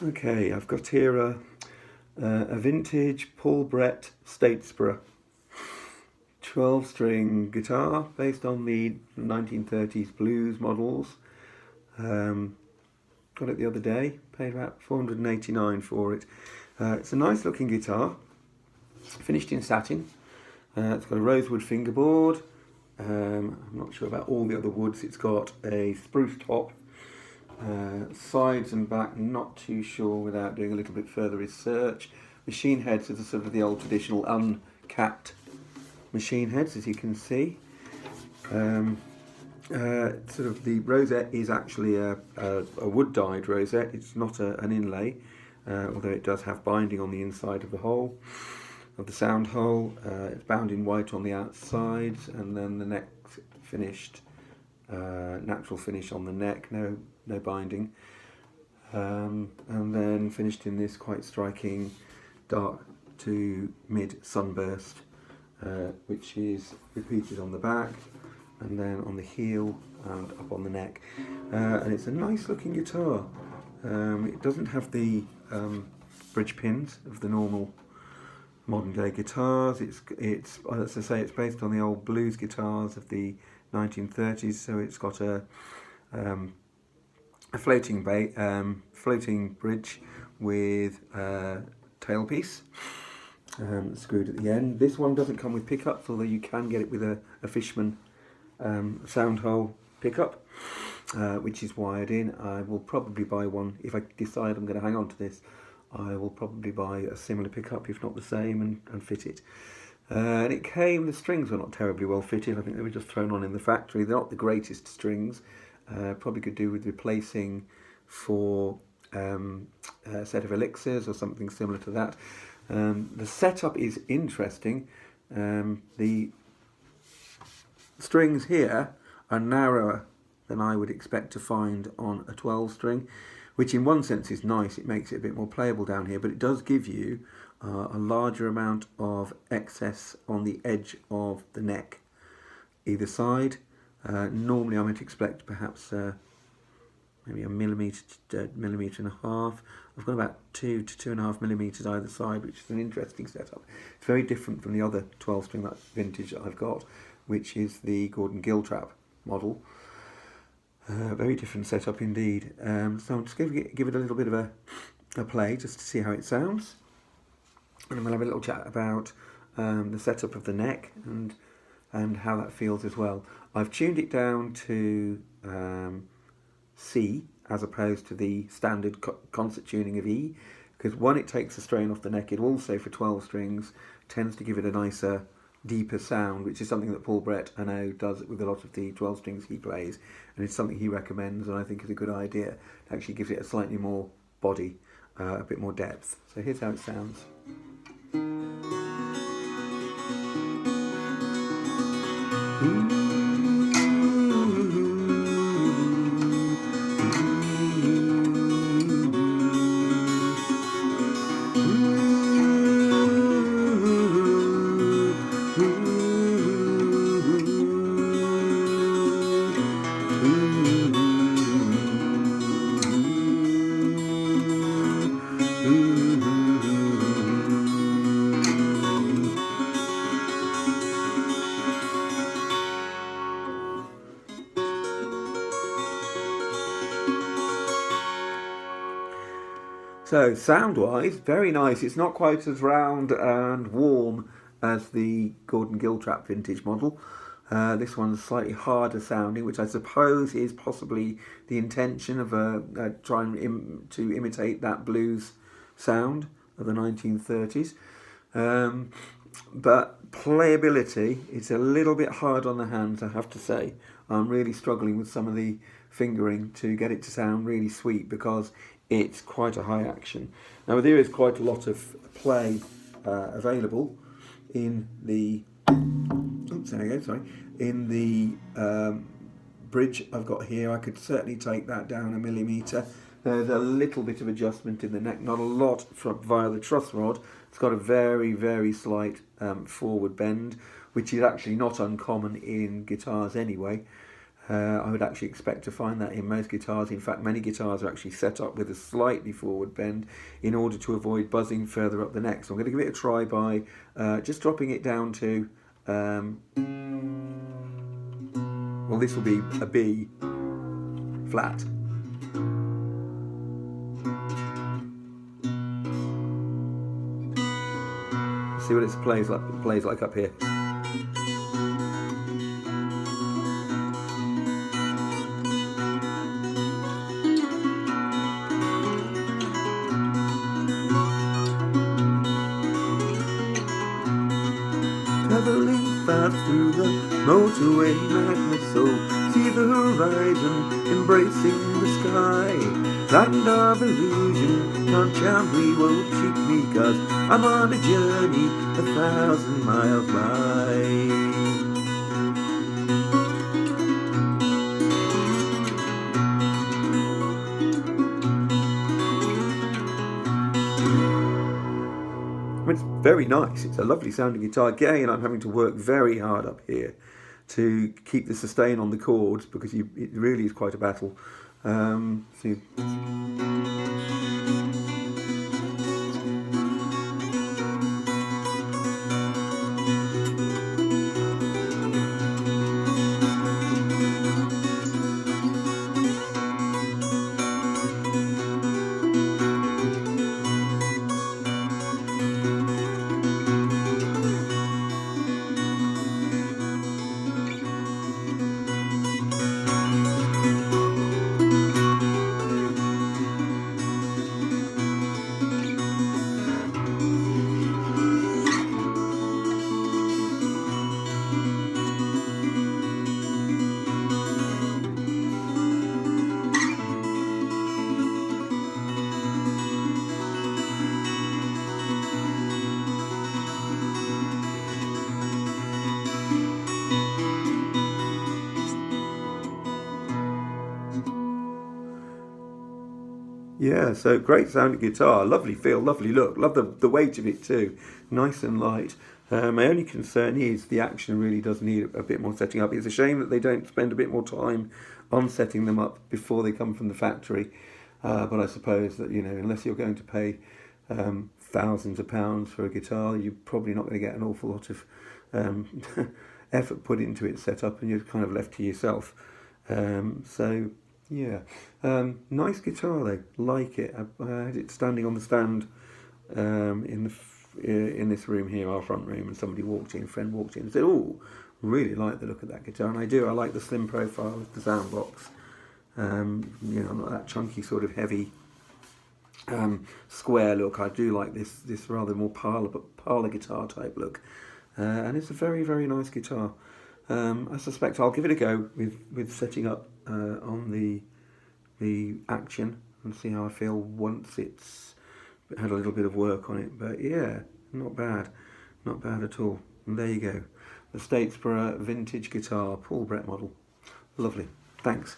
Okay, I've got here a vintage Statesboro 12-string guitar based on the 1930s blues models. Got it the other day, paid about $489 for it. It's a nice looking guitar, finished in satin. It's got a rosewood fingerboard. I'm not sure about all the other woods. It's got a spruce top. Sides and back, not too sure without doing a little bit further research. Machine heads are sort of the old traditional uncapped machine heads, as you can see. Sort of the rosette is actually a wood dyed rosette. It's not an inlay, although it does have binding on the inside of the hole, of the sound hole. It's bound in white on the outsides, and then the neck finished, natural finish on the neck, no binding, and then finished in this quite striking dark to mid sunburst, which is repeated on the back and then on the heel and up on the neck, and it's a nice looking guitar. It doesn't have the bridge pins of the normal modern day guitars. It's as I say, it's based on the old blues guitars of the 1930s, so it's got a floating bridge with a tailpiece screwed at the end. This one doesn't come with pickups, although you can get it with a Fishman sound hole pickup, which is wired in. I will probably buy one if I decide I'm going to hang on to this. I will probably buy a similar pickup, if not the same, and fit it. And it came, the strings were not terribly well fitted. I think they were just thrown on in the factory. They're not the greatest strings. Probably could do with replacing for a set of elixirs or something similar to that. The setup is interesting. The strings here are narrower than I would expect to find on a 12 string, which in one sense is nice. It makes it a bit more playable down here, but it does give you a larger amount of excess on the edge of the neck either side. Normally I might expect perhaps maybe a millimetre and a half. I've got about 2 to 2.5 millimetres either side, which is an interesting setup. It's very different from the other 12 string that vintage that I've got, which is the Gordon Giltrap model. Very different setup indeed. So I'm just going to give it a little bit of a play just to see how it sounds, and then we'll have a little chat about the setup of the neck and how that feels as well. I've tuned it down to C as opposed to the standard concert tuning of E, because one, it takes the strain off the neck. It also, for 12 strings, tends to give it a nicer, deeper sound, which is something that Paul Brett, I know, does with a lot of the 12 strings he plays, and it's something he recommends and I think is a good idea. It actually gives it a slightly more body, a bit more depth. So here's how it sounds. So sound-wise, very nice. It's not quite as round and warm as the Gordon Giltrap vintage model. This one's slightly harder sounding, which I suppose is possibly the intention of trying to imitate that blues sound of the 1930s. But playability, it's a little bit hard on the hands, I have to say. I'm really struggling with some of the fingering to get it to sound really sweet, because it's quite a high action. Now there is quite a lot of play available in the in the bridge I've got here. I could certainly take that down a millimetre. There's a little bit of adjustment in the neck, not a lot via the truss rod. It's got a very slight forward bend, which is actually not uncommon in guitars anyway. I would actually expect to find that in most guitars. In fact, many guitars are actually set up with a slightly forward bend in order to avoid buzzing further up the neck. So I'm going to give it a try by just dropping it down to, well, this will be a B flat. See what it plays like up here. Traveling fast through the motorway, madness, so see the horizon embracing the sky. Land of illusion, can't charm me, won't cheat me, 'cause I'm on a journey 1,000 miles wide. It's very nice. It's a lovely sounding guitar. Again, I'm having to work very hard up here to keep the sustain on the chords because it really is quite a battle. See. Yeah, so great sounding guitar, lovely feel, lovely look, love the weight of it too, nice and light. My only concern is the action really does need a bit more setting up. It's a shame that they don't spend a bit more time on setting them up before they come from the factory. But I suppose that, you know, unless you're going to pay thousands of pounds for a guitar, you're probably not going to get an awful lot of effort put into its setup, and you're kind of left to yourself. So yeah, nice guitar though, like it. I had it standing on the stand in this room here, our front room, and somebody walked in, a friend walked in and said, "Oh, really like the look of that guitar," and I do. I like the slim profile of the sound box. You know, not that chunky sort of heavy square look. I do like this rather more parlour guitar type look, and it's a very, very nice guitar. I suspect I'll give it a go with setting up on the action and see how I feel once it's had a little bit of work on it. But yeah, not bad at all. And there you go, the Statesboro vintage guitar, Paul Brett model, lovely. Thanks.